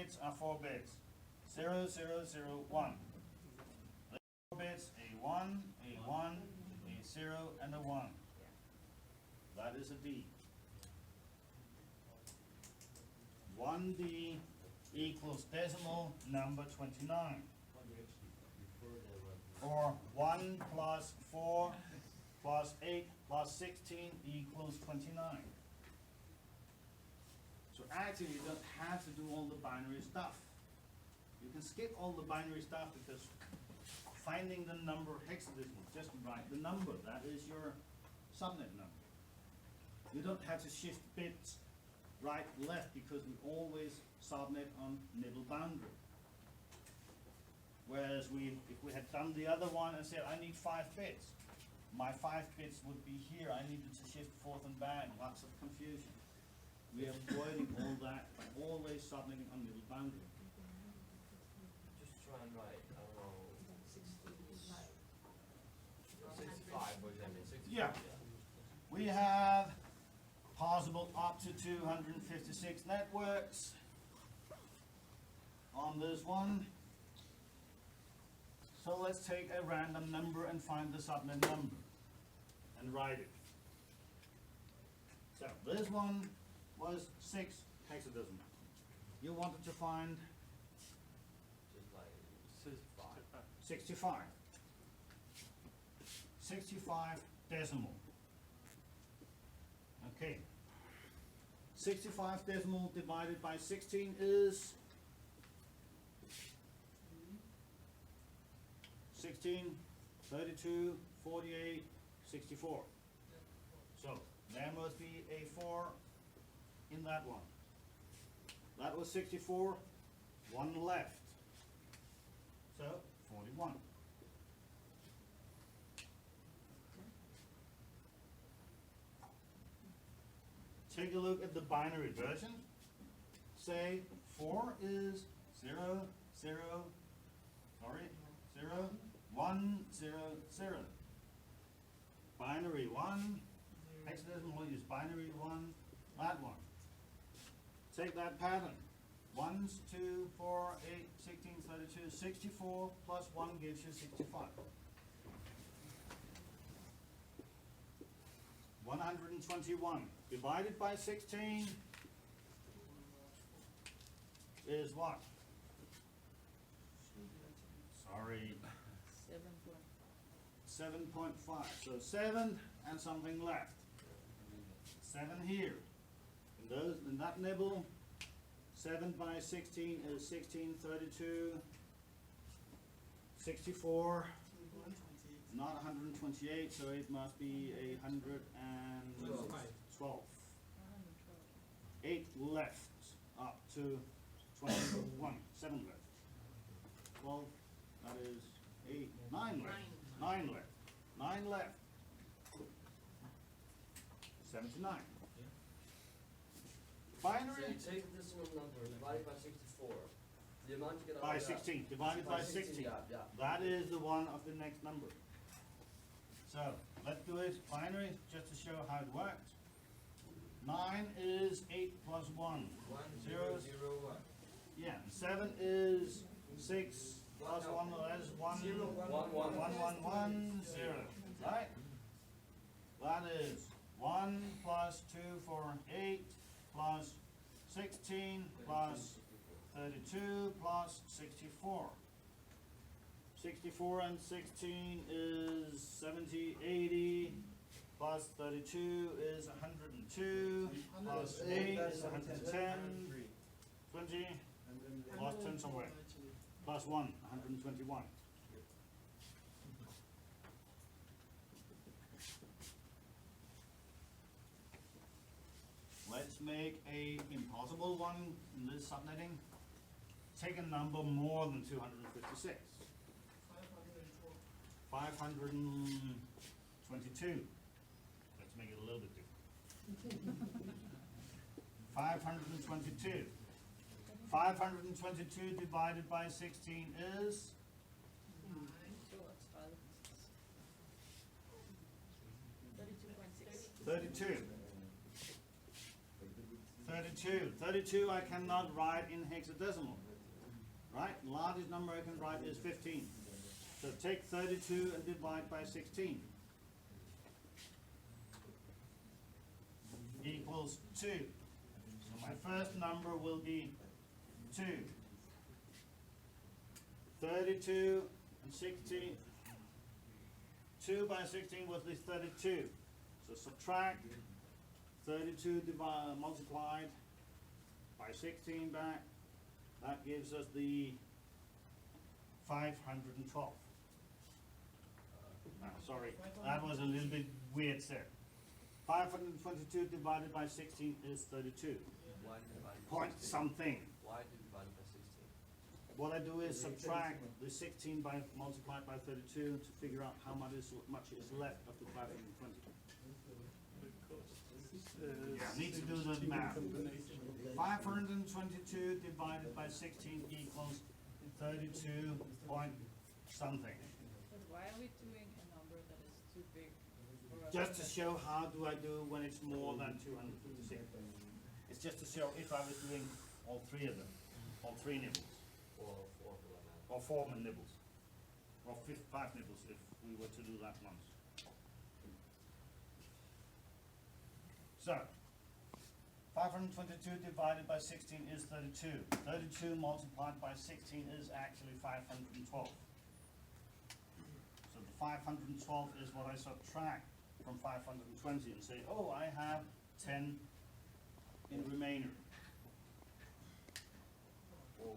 bits are 4 bits. 0, 0, 0, 1. The 4 bits, a 1, a 1, a 0, and a 1. That is a D. 1D equals decimal number 29. Or 1 plus 4 plus 8 plus 16 equals 29. So actually you don't have to do all the binary stuff. You can skip all the binary stuff because finding the number hexadecimal, just write the number. That is your subnet number. You don't have to shift bits right, left, because we always subnet on nibble boundary. Whereas if we had done the other one and said, I need 5 bits, my 5 bits would be here. I needed to shift forth and back, lots of confusion. We are avoiding all that by always subnetting on nibble boundary. Just try and write, I don't know, 65, for example. 65, Yeah. We have possible up to 256 networks on this one. So let's take a random number and find the subnet number and write it. So this one was 6 hexadecimal. You wanted to find Just like 65. 65. 65 decimal. Okay. 65 decimal divided by 16 is 16, 32, 48, 64. So there must be a 4 in that one. That was 64, 1 left. So 41. Take a look at the binary version. Say 4 is 0, 0, 1, 0, 0. Binary 1, hexadecimal use binary 1, that one. Take that pattern. 1, 2, 4, 8, 16, 32, 64 plus 1 gives you 65. 121 divided by 16 is what? Sorry. 7.5. So 7 and something left. 7 here. In that nibble, 7 by 16 is 16, 32, 64. Not 128, so it must be 112. 8 left up to 21. 7 left. 12, that is 8, 9 left. 9 left. 9 left. 79. Binary. So you take the decimal number, divide it by 64. The amount you get out By of 16. Divided by 16. Yeah. That is the one of the next number. So let's do it binary just to show how it works. 9 is 8 plus 1. 1, 0, 0, 1. Yeah, 7 is 6 plus 1, that is 1, 0, 1, 1, 1, 1, 0. Right? That is 1 plus 2 for 8 plus 16 plus 32 plus 64. 64 and 16 is 70, 80, plus 32 is 102, plus 8 is 110, 20, plus 10 somewhere, plus 1, 121. Let's make a impossible one in this subnetting. Take a number more than 256. 522. Let's make it a little bit different. 522. 522 divided by 16 is 32. 32. 32 I cannot write in hexadecimal. Right? Largest number I can write is 15. So take 32 and divide by 16. Equals 2. So my first number will be 2. 32 and 16. 2 by 16 was this 32. So subtract 32 multiplied by 16 back. That gives us the 512. Sorry, that was a little bit weird there. 522 divided by 16 is 32. Why divided by Point 16? something. Why divided by 16? What I do is subtract the 16 by multiplied by 32 to figure out how much is left of the 520. Yeah, need to do the math. 522 divided by 16 equals 32 point something. But why are we doing a number that is too big for us? Just to show how do I do when it's more than 256. It's just to show if I was doing all three of them, all three nibbles, Or 4 for that matter. or 4 nibbles, or 5 nibbles if we were to do that once. So, 522 divided by 16 is 32. 32 multiplied by 16 is actually 512. So the 512 is what I subtract from 520 and say, oh, I have 10 in remainder. Whoa.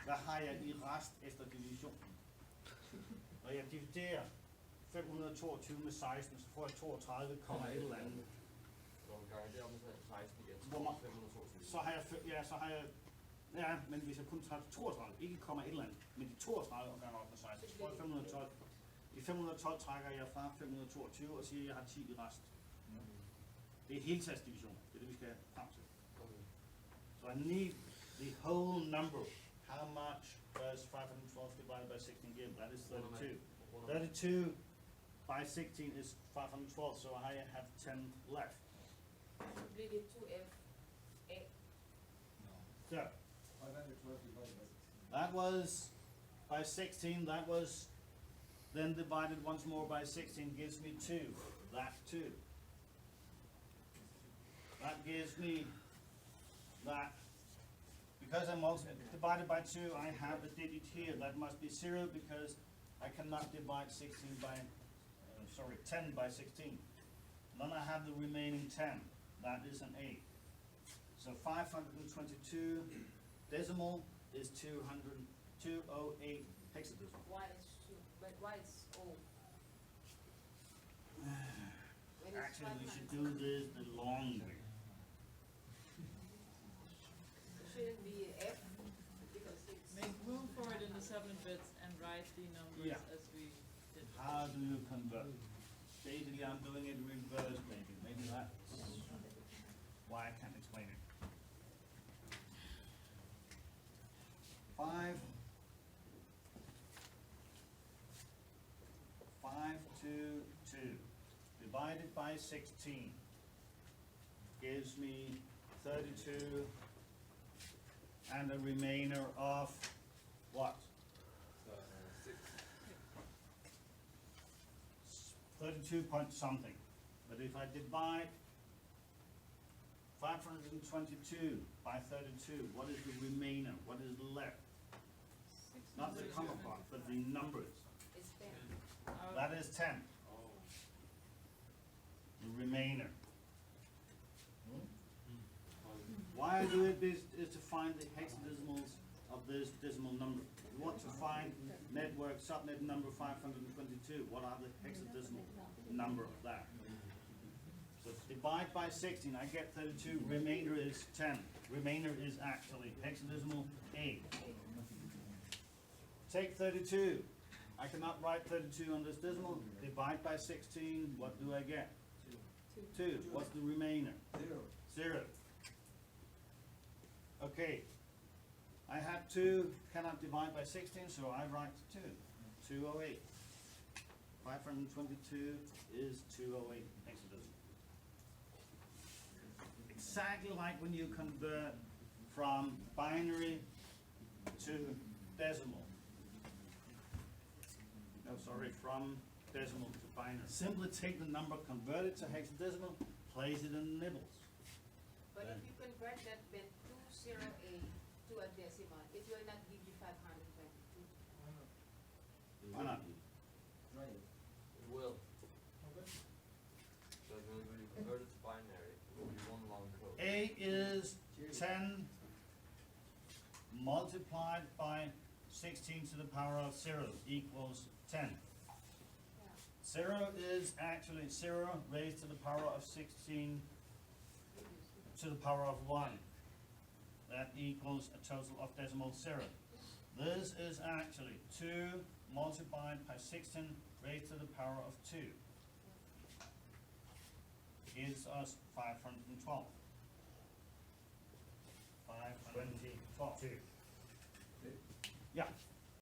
Hvad har jeg i rest efter division? Når jeg dividerer 522 med 16, så får jeg 32, et eller andet. Når vi ganger det op med 16 igen, så Hvor får meget? vi 522. Så har jeg, ja, men hvis jeg kun tager 32, ikke kommer et eller andet, men de 32 og ganger op med 16, så får jeg 512. I 512 trækker jeg fra 522 og siger, at jeg har 10 i rest. Det er heltalsdivision, det er det vi skal frem til. Okay. So I need the whole number. How much does 512 divided by 16 give? That is 32. 32 by 16 is 512, so I have 10 left. Bliver det 2F A? So, that was by 16, that was then divided once more by 16 gives me 2. That 2. That gives me that. Because I'm divided by 2, I have a digit here. That must be 0 because I cannot divide 10 by 16. Then I have the remaining 10. That is an 8. So 522 decimal is 208 hexadecimal. Why is two? But why is O? When it's Actually, we 500. should do this the long way. Shouldn't be F because it's. Make room for it in the 7 bits and write the numbers Yeah. as we did. How do you convert? Basically, I'm doing it reverse, maybe. Maybe that's why I can't explain it. 522 divided by 16 gives me 32 and a remainder of what? 32 point something. But if I divide 522 by 32, what is the remainder? What is left? Not the comma part, but the numbers. It's 10. That is 10. The remainder. Why I do it is to find the hexadecimals of this decimal number. We want to find network subnet number 522. What are the hexadecimal number of that? So divide by 16, I get 32. Remainder is 10. Remainder is actually hexadecimal 8. Take 32. I cannot write 32 on this decimal. Divide by 16. What do I get? 2. What's the remainder? 0. Okay. I have 2, cannot divide by 16, so I write 2. 208. 522 is 208 hexadecimal. exactly like when you convert from binary to decimal. No, sorry, from decimal to binary. Simply take the number, convert it to hexadecimal, place it in nibbles. But if you convert that bit 20A to a decimal, it will not give you 522. Why not? It will. Because when you convert it to binary, it will be one long code. A is 10 multiplied by 16 to the power of 0 equals 10. Yeah. 0 is actually 0 raised to the power of 16 to the power of 1. That equals a total of decimal 0. This is actually 2 multiplied by 16 raised to the power of 2. Gives us 512. 512. Yeah.